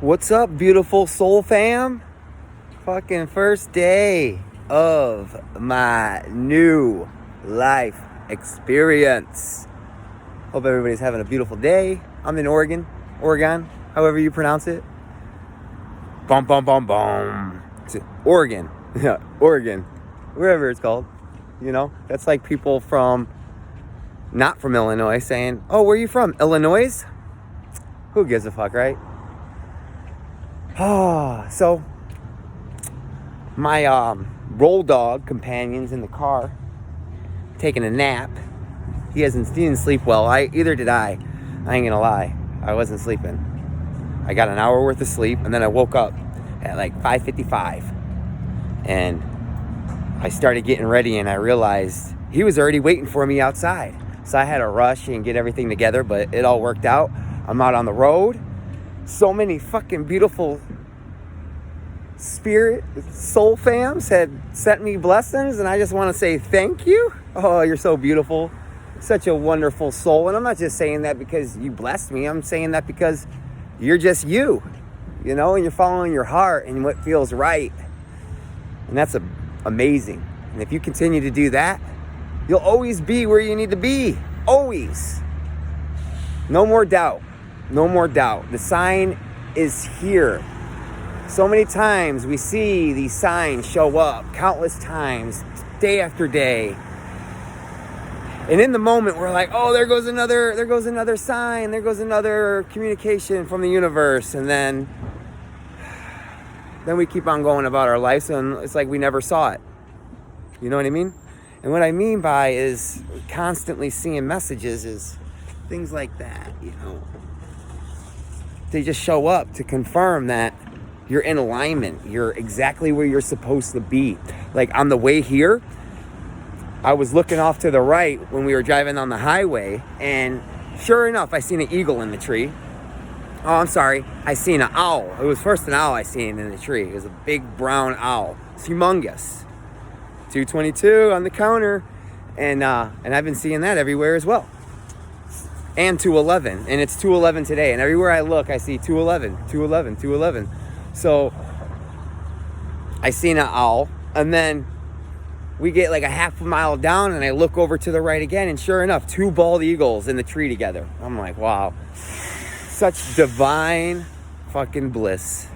What's up, beautiful soul fam? Fucking first day of my new life experience. Hope everybody's having a beautiful day. I'm in Oregon, however you pronounce it. Bum, bum, bum, bum. It's Oregon. Yeah, Oregon. Wherever it's called. You know, that's like people not from Illinois saying, oh, where are you from? Illinois? Who gives a fuck, right? So my roll dog companion's in the car taking a nap. He didn't sleep well. Either did I. I ain't gonna lie. I wasn't sleeping. I got an hour worth of sleep, and then I woke up at like 5:55, and I started getting ready, and I realized he was already waiting for me outside. So I had to rush and get everything together, but it all worked out. I'm out on the road. So many fucking beautiful spirit soul fams had sent me blessings, and I just want to say thank you. Oh, you're so beautiful, such a wonderful soul. And I'm not just saying that because you blessed me. I'm saying that because you're just you know, and you're following your heart and what feels right, and that's amazing. And if you continue to do that, you'll always be where you need to be. Always. No more doubt. The sign is here. So many times we see these signs show up, countless times, day after day. And in the moment, we're like, oh, there goes another sign, there goes another communication from the universe. And then we keep on going about our lives, and it's like we never saw it. You know what I mean? And what I mean by is constantly seeing messages is things like that, you know. They just show up to confirm that you're in alignment. You're exactly where you're supposed to be. Like on the way here, I was looking off to the right when we were driving on the highway, and sure enough, I seen an eagle in the tree. Oh, I'm sorry. I seen an owl. It was first an owl I seen in the tree. It was a big brown owl. It's humongous. 222 on the counter. And I've been seeing that everywhere as well. And 211. And it's 211 today. And everywhere I look, I see 211, 211, 211. So I seen an owl. And then we get like a half a mile down, and I look over to the right again. And sure enough, two bald eagles in the tree together. I'm like, wow. Such divine fucking bliss.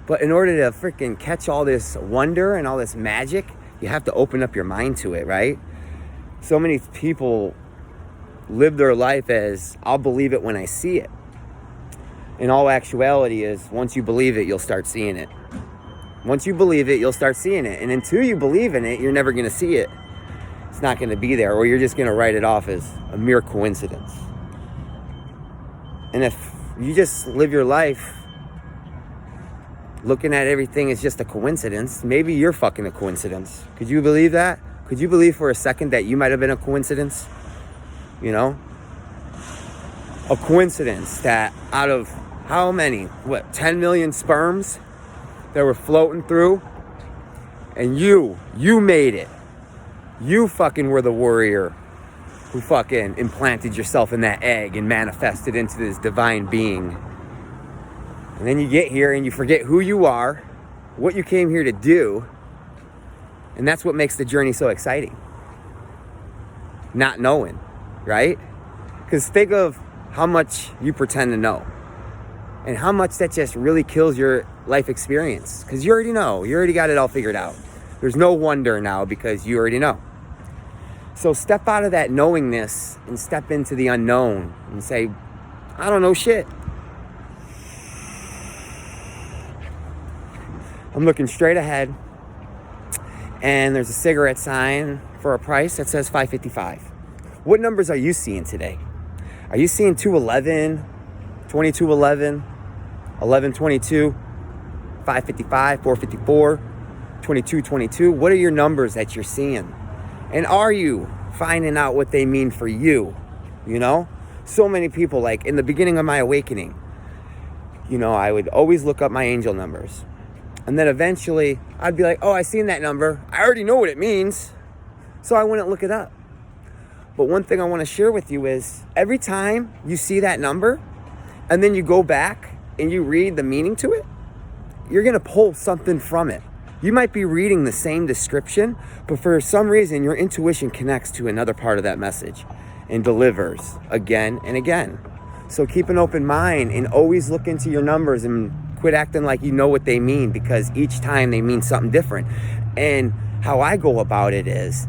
But in order to freaking catch all this wonder and all this magic, you have to open up your mind to it, right? So many people live their life as, I'll believe it when I see it. In all actuality is, once you believe it, you'll start seeing it. Once you believe it, you'll start seeing it. And until you believe in it, you're never going to see it. It's not going to be there, or you're just going to write it off as a mere coincidence. And if you just live your life looking at everything as just a coincidence, maybe you're fucking a coincidence. Could you believe that? Could you believe for a second that you might have been a coincidence? You know? A coincidence that out of how many? 10 million sperms that were floating through? And you made it. You fucking were the warrior who fucking implanted yourself in that egg and manifested into this divine being. And then you get here and you forget who you are, what you came here to do, and that's what makes the journey so exciting. Not knowing, right? Because think of how much you pretend to know, and how much that just really kills your life experience. Because you already know, you already got it all figured out. There's no wonder now because you already know. So step out of that knowingness and step into the unknown and say, I don't know shit. I'm looking straight ahead, and there's a cigarette sign for a price that says $5.55. What numbers are you seeing today? Are you seeing 211, 2211, 1122, 555, 454, 2222? What are your numbers that you're seeing? And are you finding out what they mean for you? You know? So many people, like in the beginning of my awakening, you know, I would always look up my angel numbers. And then eventually I'd be like, oh, I seen that number. I already know what it means. So I wouldn't look it up. But one thing I want to share with you is every time you see that number and then you go back and you read the meaning to it, you're going to pull something from it. You might be reading the same description, but for some reason, your intuition connects to another part of that message and delivers again and again. So keep an open mind and always look into your numbers and quit acting like you know what they mean, because each time they mean something different. And how I go about it is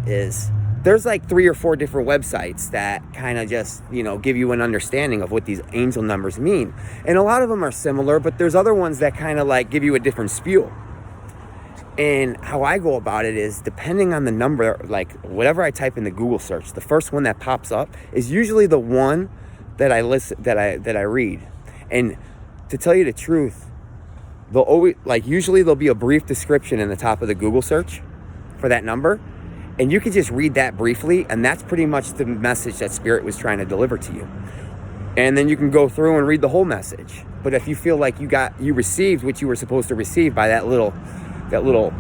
there's like 3 or 4 different websites that kind of just, give you an understanding of what these angel numbers mean. And a lot of them are similar, but there's other ones that kind of like give you a different spiel. And how I go about it is, depending on the number, like whatever I type in the Google search, the first one that pops up is usually the one that I read. And to tell you the truth, usually there'll be a brief description in the top of the Google search for that number. And you can just read that briefly, and that's pretty much the message that Spirit was trying to deliver to you. And then you can go through and read the whole message. But if you feel like you received what you were supposed to receive by that little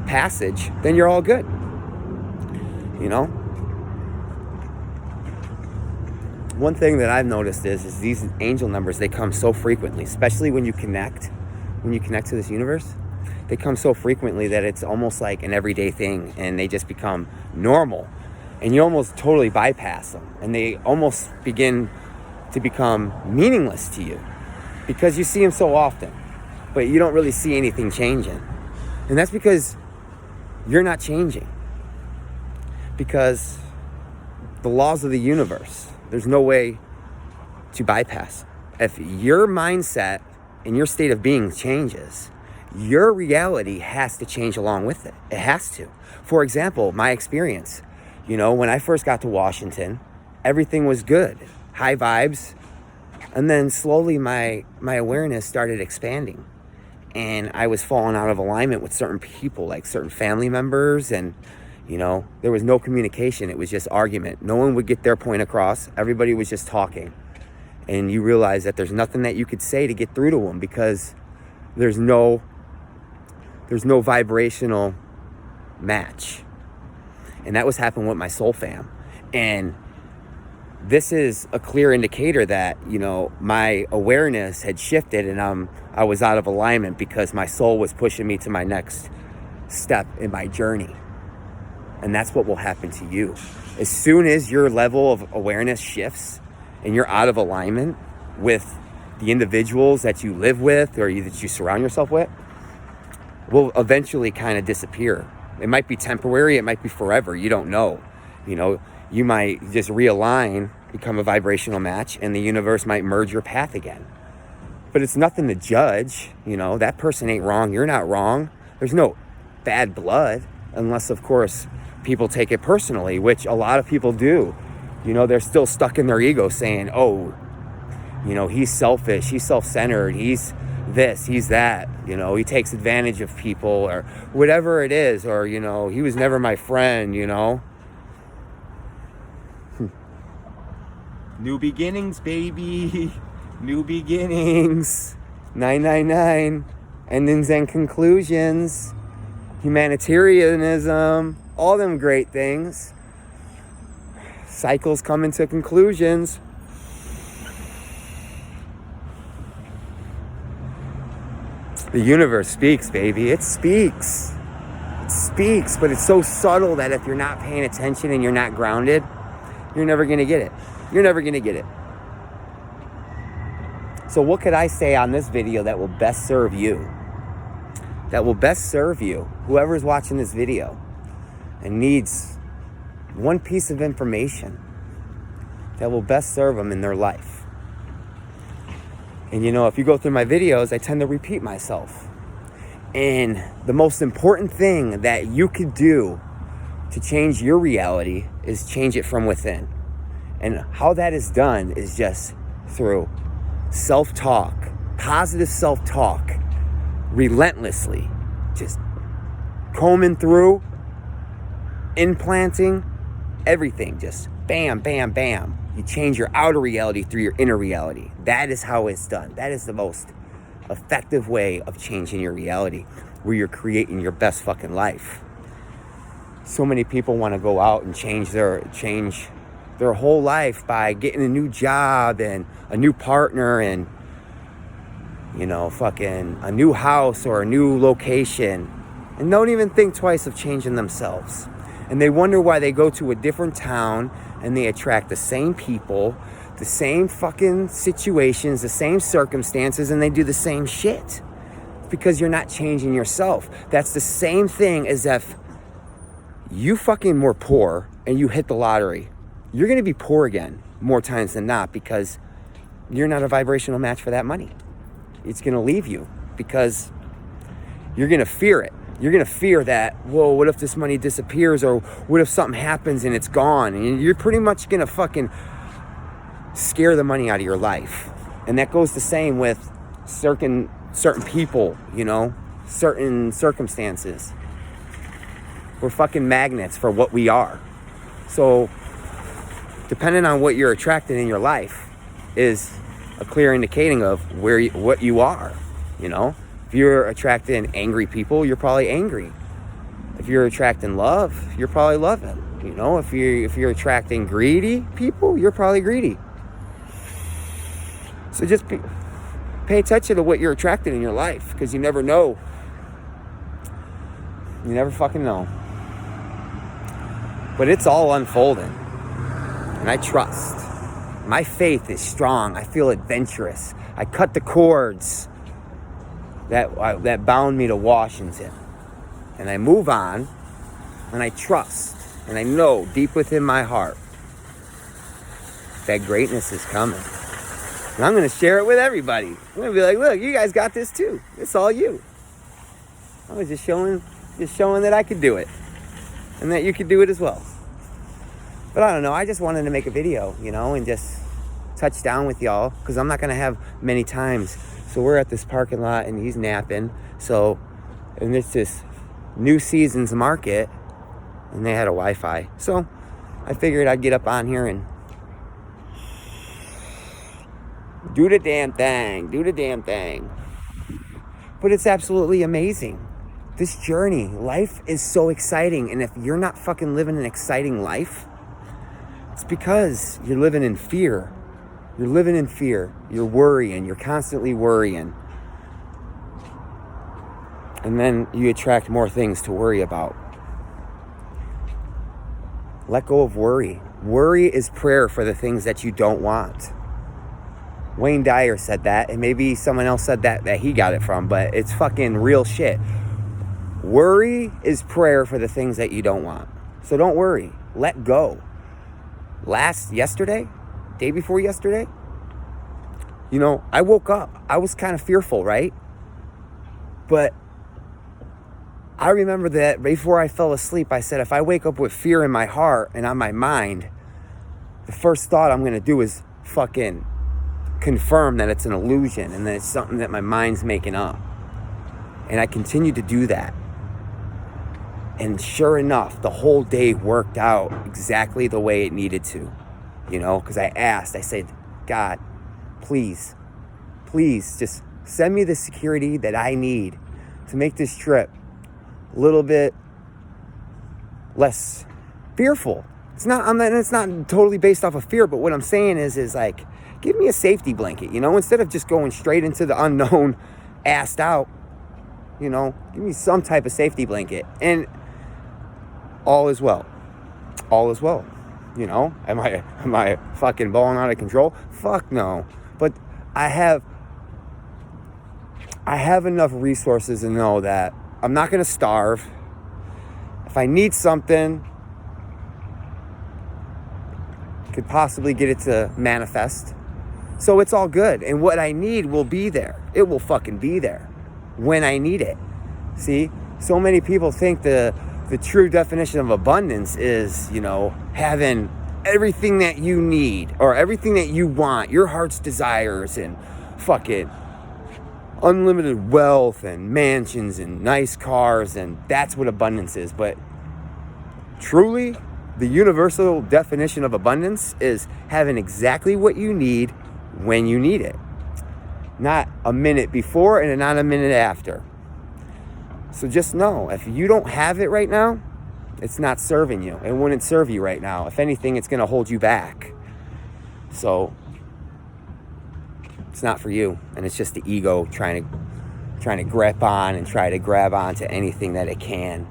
passage, then you're all good. One thing that I've noticed is these angel numbers, they come so frequently, especially when you connect to this universe. They come so frequently that it's almost like an everyday thing, and they just become normal, and you almost totally bypass them, and they almost begin to become meaningless to you because you see them so often, but you don't really see anything changing. And that's because you're not changing. Because the laws of the universe, there's no way to bypass. If your mindset and your state of being changes, your reality has to change along with it. It has to. For example, my experience, when I first got to Washington, everything was good, high vibes. And then slowly my awareness started expanding. And I was falling out of alignment with certain people, like certain family members. And, there was no communication. It was just argument. No one would get their point across. Everybody was just talking. And you realize that there's nothing that you could say to get through to them, because there's no vibrational match. And that was happening with my soul fam. And this is a clear indicator that, my awareness had shifted, and I was out of alignment because my soul was pushing me to my next step in my journey. And that's what will happen to you. As soon as your level of awareness shifts and you're out of alignment with the individuals that you live with or that you surround yourself with, will eventually kind of disappear. It might be temporary, it might be forever, you don't know. You might just realign, become a vibrational match, and the universe might merge your path again. But it's nothing to judge. That person ain't wrong, you're not wrong. There's no bad blood, unless, of course, people take it personally, which a lot of people do. They're still stuck in their ego saying, oh, he's selfish, he's self-centered, he's this, he's that, he takes advantage of people, or whatever it is, or, he was never my friend, New beginnings, baby. New beginnings. 999. Endings and conclusions. Humanitarianism. All them great things. Cycles coming to conclusions. The universe speaks, baby. It speaks. It speaks, but it's so subtle that if you're not paying attention and you're not grounded, you're never going to get it. You're never going to get it. So what could I say on this video that will best serve you? That will best serve you, whoever's watching this video and needs one piece of information that will best serve them in their life. And if you go through my videos, I tend to repeat myself. And the most important thing that you could do to change your reality is change it from within. And how that is done is just through self-talk, positive self-talk, relentlessly, just combing through, implanting, everything, just bam, bam, bam. You change your outer reality through your inner reality. That is how it's done. That is the most effective way of changing your reality, where you're creating your best fucking life. So many people want to go out and change their whole life by getting a new job and a new partner, and you know, fucking a new house or a new location, and don't even think twice of changing themselves. And they wonder why they go to a different town and they attract the same people, the same fucking situations, the same circumstances, and they do the same shit. It's because you're not changing yourself. That's the same thing as if you fucking were poor and you hit the lottery. You're going to be poor again more times than not because you're not a vibrational match for that money. It's going to leave you because you're going to fear it. You're going to fear that, whoa, what if this money disappears, or what if something happens and it's gone? And you're pretty much going to fucking scare the money out of your life. And that goes the same with certain people, you know, certain circumstances. We're fucking magnets for what we are. So depending on what you're attracting in your life is a clear indicating of what you are, you know. If you're attracting angry people, you're probably angry. If you're attracting love, you're probably loving. You know, if you're attracting greedy people, you're probably greedy. So just pay attention to what you're attracting in your life, because you never know. You never fucking know. But it's all unfolding. And I trust. My faith is strong. I feel adventurous. I cut the cords that bound me to Washington. And I move on, and I trust, and I know deep within my heart that greatness is coming. And I'm going to share it with everybody. I'm going to be like, look, you guys got this too. It's all you. I was just showing that I could do it, and that you could do it as well. But I don't know, I just wanted to make a video, you know, and just touch down with y'all, because I'm not going to have many times. So we're at this parking lot, and he's napping. So, and it's this New Seasons market, and they had a Wi-Fi. So I figured I'd get up on here and do the damn thing. But it's absolutely amazing. This journey, life is so exciting. And if you're not fucking living an exciting life, it's because you're living in fear. You're living in fear. You're worrying. You're constantly worrying. And then you attract more things to worry about. Let go of worry. Worry is prayer for the things that you don't want. Wayne Dyer said that, and maybe someone else said that he got it from, but it's fucking real shit. Worry is prayer for the things that you don't want. So don't worry. Let go. Day before yesterday, you know, I woke up. I was kind of fearful, right? But I remember that before I fell asleep, I said, if I wake up with fear in my heart and on my mind, the first thought I'm going to do is fucking confirm that it's an illusion and that it's something that my mind's making up. And I continued to do that. And sure enough, the whole day worked out exactly the way it needed to. You know, because I said, God, please, just send me the security that I need to make this trip a little bit less fearful. It's not totally based off of fear, but what I'm saying is like, give me a safety blanket, you know, instead of just going straight into the unknown, assed out, you know, give me some type of safety blanket, and all is well. You know, am I fucking balling out of control? Fuck no. But I have enough resources to know that I'm not going to starve. If I need something, I could possibly get it to manifest. So it's all good. And what I need will be there. It will fucking be there when I need it. See? So many people think the true definition of abundance is, you know, having everything that you need or everything that you want, your heart's desires, and fucking unlimited wealth and mansions and nice cars, and that's what abundance is. But truly, the universal definition of abundance is having exactly what you need when you need it. Not a minute before and not a minute after. So just know, if you don't have it right now, it's not serving you. It wouldn't serve you right now. If anything, it's going to hold you back. So It's not for you. And it's just the ego trying to grip on and try to grab onto anything that it can.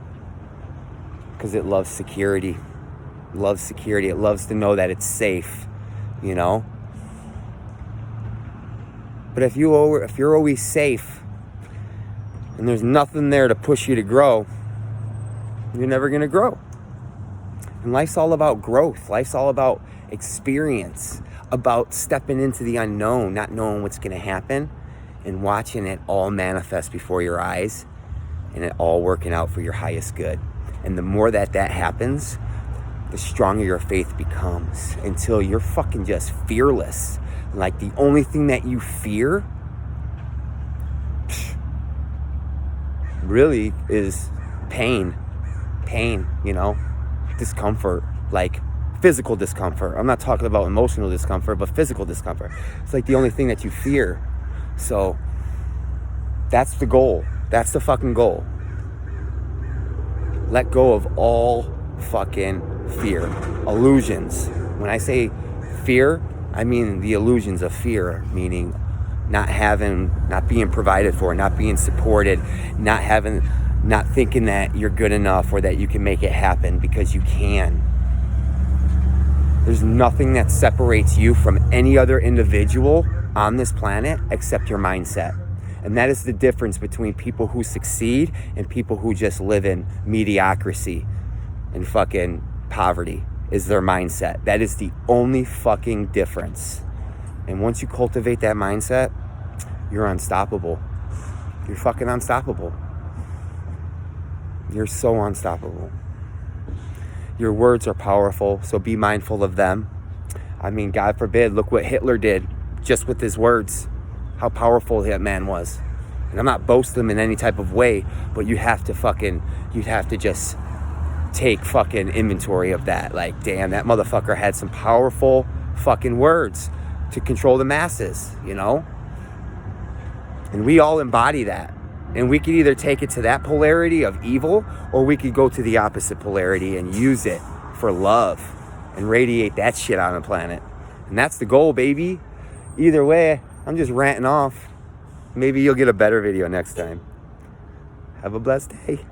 Because it loves security. It loves security. It loves to know that it's safe, you know? But if you're always safe and there's nothing there to push you to grow, you're never going to grow. And life's all about growth. Life's all about experience, about stepping into the unknown, not knowing what's going to happen, and watching it all manifest before your eyes, and it all working out for your highest good. And the more that happens, the stronger your faith becomes, until you're fucking just fearless. Like, the only thing that you fear really is pain, you know, discomfort, like physical discomfort. I'm not talking about emotional discomfort, but physical discomfort. It's like the only thing that you fear. So that's the goal. That's the fucking goal. Let go of all fucking fear. Illusions. When I say fear, I mean the illusions of fear, meaning not being provided for, not being supported, not thinking that you're good enough or that you can make it happen, because you can. There's nothing that separates you from any other individual on this planet except your mindset. And that is the difference between people who succeed and people who just live in mediocrity and fucking poverty, is their mindset. That is the only fucking difference. And once you cultivate that mindset, you're unstoppable. You're fucking unstoppable. You're so unstoppable. Your words are powerful, so be mindful of them. I mean, God forbid, look what Hitler did just with his words. How powerful that man was. And I'm not boasting him in any type of way, but you'd have to just take fucking inventory of that. Like, damn, that motherfucker had some powerful fucking words to control the masses, you know? And we all embody that. And we could either take it to that polarity of evil, or we could go to the opposite polarity and use it for love and radiate that shit on the planet. And that's the goal, baby. Either way, I'm just ranting off. Maybe you'll get a better video next time. Have a blessed day.